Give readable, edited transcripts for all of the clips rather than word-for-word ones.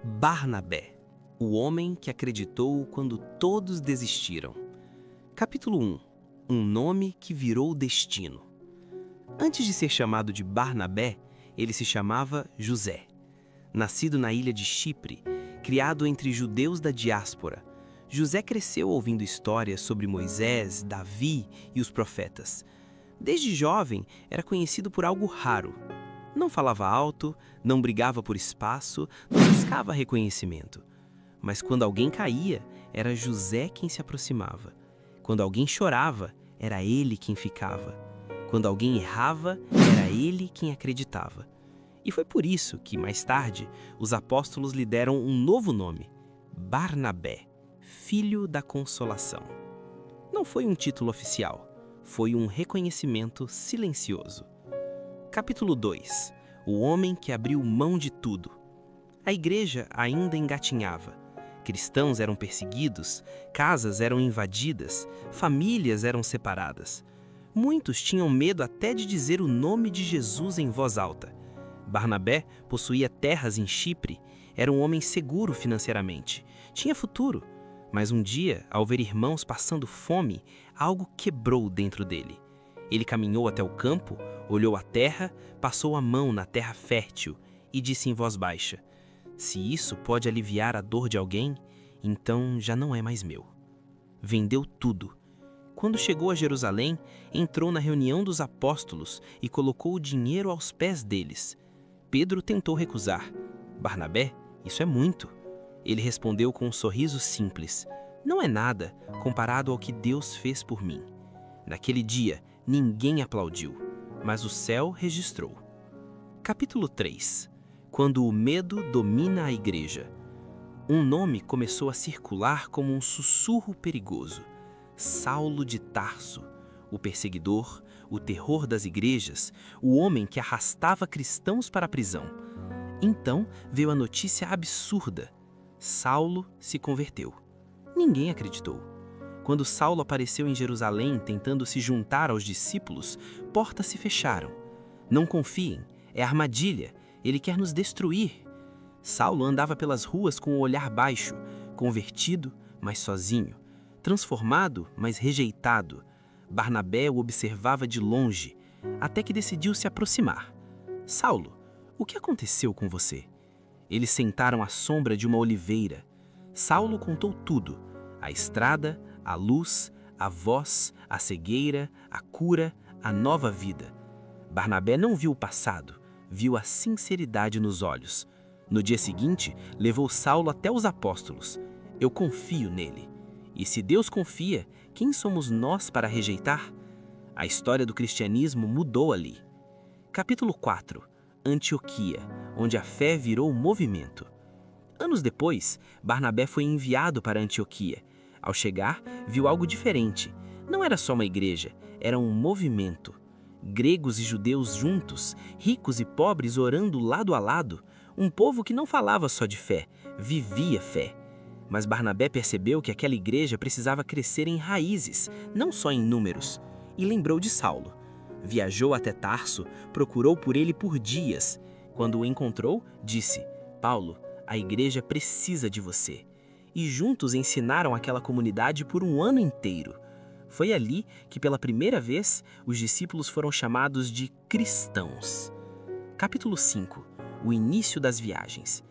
Barnabé, o homem que acreditou quando todos desistiram. Capítulo 1. Um nome que virou destino. Antes de ser chamado de Barnabé, ele se chamava José. Nascido na ilha de Chipre, criado entre judeus da diáspora, José cresceu ouvindo histórias sobre Moisés, Davi e os profetas. Desde jovem, era conhecido por algo raro. Não falava alto, não brigava por espaço, não buscava reconhecimento. Mas quando alguém caía, era José quem se aproximava. Quando alguém chorava, era ele quem ficava. Quando alguém errava, era ele quem acreditava. E foi por isso que, mais tarde, os apóstolos lhe deram um novo nome: Barnabé, Filho da Consolação. Não foi um título oficial, foi um reconhecimento silencioso. Capítulo 2. O homem que abriu mão de tudo. A igreja ainda engatinhava. Cristãos eram perseguidos, casas eram invadidas, famílias eram separadas. Muitos tinham medo até de dizer o nome de Jesus em voz alta. Barnabé possuía terras em Chipre, era um homem seguro financeiramente, tinha futuro. Mas um dia, ao ver irmãos passando fome, algo quebrou dentro dele. Ele caminhou até o campo, olhou a terra, passou a mão na terra fértil e disse em voz baixa: "Se isso pode aliviar a dor de alguém, então já não é mais meu." Vendeu tudo. Quando chegou a Jerusalém, entrou na reunião dos apóstolos e colocou o dinheiro aos pés deles. Pedro tentou recusar. "Barnabé, isso é muito." Ele respondeu com um sorriso simples: "Não é nada comparado ao que Deus fez por mim." Naquele dia, ninguém aplaudiu, mas o céu registrou. Capítulo 3. Quando o medo domina a igreja. Um nome começou a circular como um sussurro perigoso: Saulo de Tarso, o perseguidor, o terror das igrejas, o homem que arrastava cristãos para a prisão. Então veio a notícia absurda: Saulo se converteu. Ninguém acreditou. Quando Saulo apareceu em Jerusalém tentando se juntar aos discípulos, portas se fecharam. Não confiem, é armadilha, ele quer nos destruir. Saulo andava pelas ruas com o olhar baixo, convertido, mas sozinho, transformado, mas rejeitado. Barnabé o observava de longe, até que decidiu se aproximar. "Saulo, o que aconteceu com você?" Eles sentaram à sombra de uma oliveira. Saulo contou tudo: a estrada, a luz, a voz, a cegueira, a cura, a nova vida. Barnabé não viu o passado, viu a sinceridade nos olhos. No dia seguinte, levou Saulo até os apóstolos. "Eu confio nele." E se Deus confia, quem somos nós para rejeitar? A história do cristianismo mudou ali. Capítulo 4. Antioquia, onde a fé virou movimento. Anos depois, Barnabé foi enviado para Antioquia. Ao chegar, viu algo diferente. Não era só uma igreja, era um movimento. Gregos e judeus juntos, ricos e pobres orando lado a lado. Um povo que não falava só de fé, vivia fé. Mas Barnabé percebeu que aquela igreja precisava crescer em raízes, não só em números. E lembrou de Saulo. Viajou até Tarso, procurou por ele por dias. Quando o encontrou, disse: "Paulo, a igreja precisa de você." E juntos ensinaram aquela comunidade por um ano inteiro. Foi ali que, pela primeira vez, os discípulos foram chamados de cristãos. Capítulo 5. O início das viagens.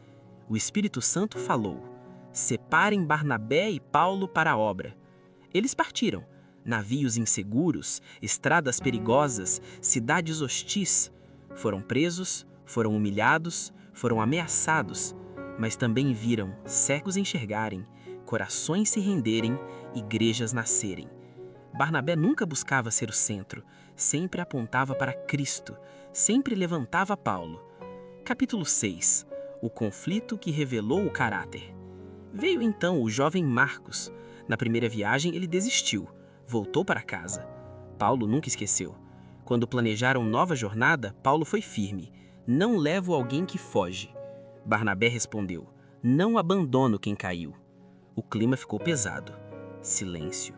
O Espírito Santo falou: "Separem Barnabé e Paulo para a obra." Eles partiram. Navios inseguros, estradas perigosas, cidades hostis. Foram presos, foram humilhados, foram ameaçados. Mas também viram cegos enxergarem, corações se renderem, igrejas nascerem. Barnabé nunca buscava ser o centro, sempre apontava para Cristo, sempre levantava Paulo. Capítulo 6. O conflito que revelou o caráter. Veio então o jovem Marcos. Na primeira viagem ele desistiu, voltou para casa. Paulo nunca esqueceu. Quando planejaram nova jornada, Paulo foi firme: "Não levo alguém que foge." Barnabé respondeu: "Não abandono quem caiu." O clima ficou pesado. Silêncio.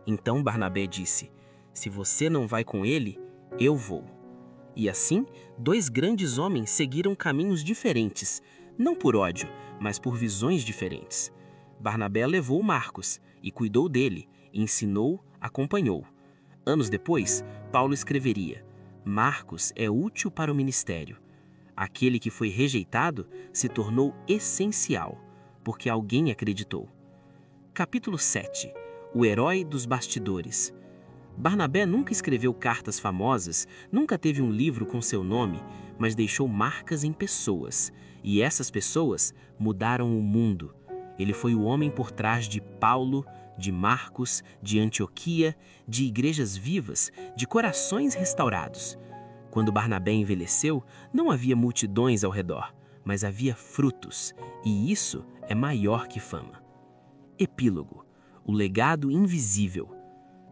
Então Barnabé disse: "Se você não vai com ele, eu vou." E assim, dois grandes homens seguiram caminhos diferentes, não por ódio, mas por visões diferentes. Barnabé levou Marcos e cuidou dele, ensinou, acompanhou. Anos depois, Paulo escreveria: Marcos é útil para o ministério. Aquele que foi rejeitado se tornou essencial, porque alguém acreditou. Capítulo 7. O herói dos bastidores. Barnabé nunca escreveu cartas famosas, nunca teve um livro com seu nome, mas deixou marcas em pessoas, e essas pessoas mudaram o mundo. Ele foi o homem por trás de Paulo, de Marcos, de Antioquia, de igrejas vivas, de corações restaurados. Quando Barnabé envelheceu, não havia multidões ao redor, mas havia frutos, e isso é maior que fama. Epílogo. O legado invisível.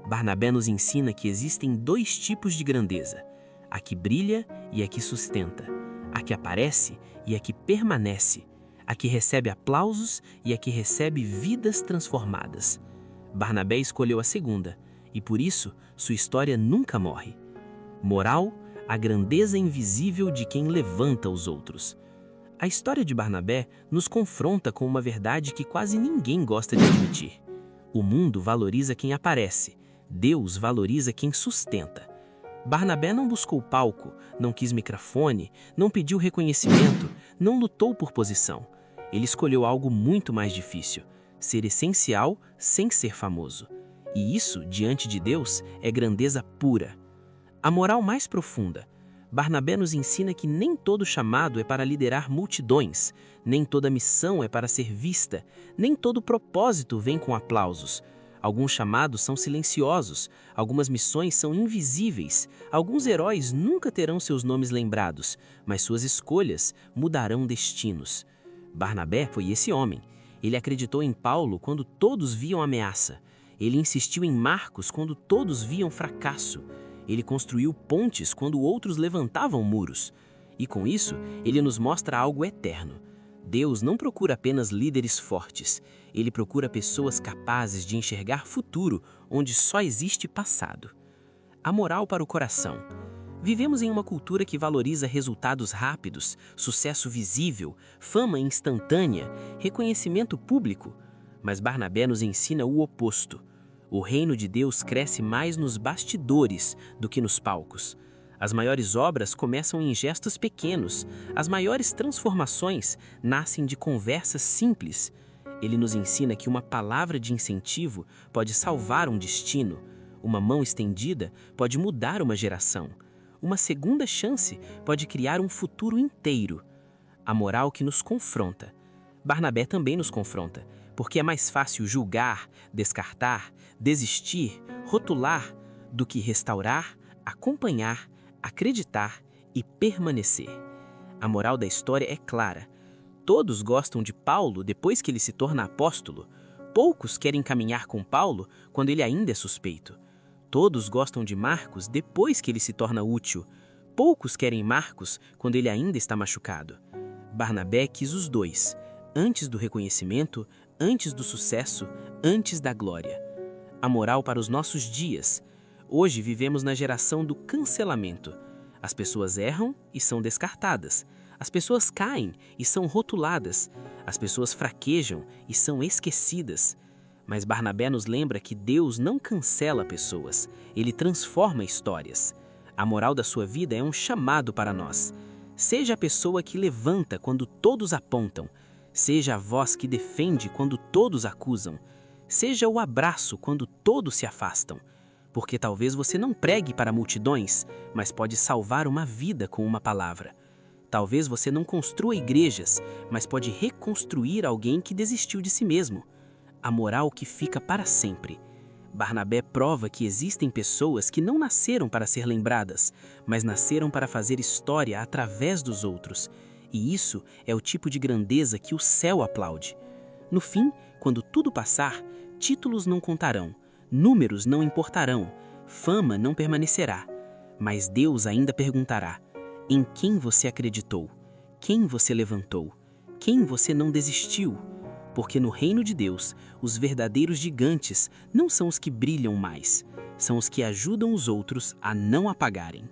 Barnabé nos ensina que existem dois tipos de grandeza: a que brilha e a que sustenta, a que aparece e a que permanece, a que recebe aplausos e a que recebe vidas transformadas. Barnabé escolheu a segunda, e por isso sua história nunca morre. Moral: a grandeza invisível de quem levanta os outros. A história de Barnabé nos confronta com uma verdade que quase ninguém gosta de admitir. O mundo valoriza quem aparece, Deus valoriza quem sustenta. Barnabé não buscou palco, não quis microfone, não pediu reconhecimento, não lutou por posição. Ele escolheu algo muito mais difícil: ser essencial sem ser famoso. E isso, diante de Deus, é grandeza pura. A moral mais profunda. Barnabé nos ensina que nem todo chamado é para liderar multidões, nem toda missão é para ser vista, nem todo propósito vem com aplausos. Alguns chamados são silenciosos, algumas missões são invisíveis, alguns heróis nunca terão seus nomes lembrados, mas suas escolhas mudarão destinos. Barnabé foi esse homem. Ele acreditou em Paulo quando todos viam ameaça. Ele insistiu em Marcos quando todos viam fracasso. Ele construiu pontes quando outros levantavam muros. E com isso, ele nos mostra algo eterno. Deus não procura apenas líderes fortes. Ele procura pessoas capazes de enxergar futuro onde só existe passado. A moral para o coração. Vivemos em uma cultura que valoriza resultados rápidos, sucesso visível, fama instantânea, reconhecimento público. Mas Barnabé nos ensina o oposto. O reino de Deus cresce mais nos bastidores do que nos palcos. As maiores obras começam em gestos pequenos. As maiores transformações nascem de conversas simples. Ele nos ensina que uma palavra de incentivo pode salvar um destino. Uma mão estendida pode mudar uma geração. Uma segunda chance pode criar um futuro inteiro. A moral que nos confronta. Barnabé também nos confronta, porque é mais fácil julgar, descartar, desistir, rotular, do que restaurar, acompanhar, acreditar e permanecer. A moral da história é clara. Todos gostam de Paulo depois que ele se torna apóstolo. Poucos querem caminhar com Paulo quando ele ainda é suspeito. Todos gostam de Marcos depois que ele se torna útil. Poucos querem Marcos quando ele ainda está machucado. Barnabé quis os dois, antes do reconhecimento, antes do sucesso, antes da glória. A moral para os nossos dias. Hoje vivemos na geração do cancelamento. As pessoas erram e são descartadas. As pessoas caem e são rotuladas. As pessoas fraquejam e são esquecidas. Mas Barnabé nos lembra que Deus não cancela pessoas, Ele transforma histórias. A moral da sua vida é um chamado para nós. Seja a pessoa que levanta quando todos apontam. Seja a voz que defende quando todos acusam. Seja o abraço quando todos se afastam. Porque talvez você não pregue para multidões, mas pode salvar uma vida com uma palavra. Talvez você não construa igrejas, mas pode reconstruir alguém que desistiu de si mesmo. A moral que fica para sempre. Barnabé prova que existem pessoas que não nasceram para ser lembradas, mas nasceram para fazer história através dos outros. E isso é o tipo de grandeza que o céu aplaude. No fim, quando tudo passar, títulos não contarão, números não importarão, fama não permanecerá. Mas Deus ainda perguntará: em quem você acreditou? Quem você levantou? Quem você não desistiu? Porque no reino de Deus, os verdadeiros gigantes não são os que brilham mais, são os que ajudam os outros a não apagarem.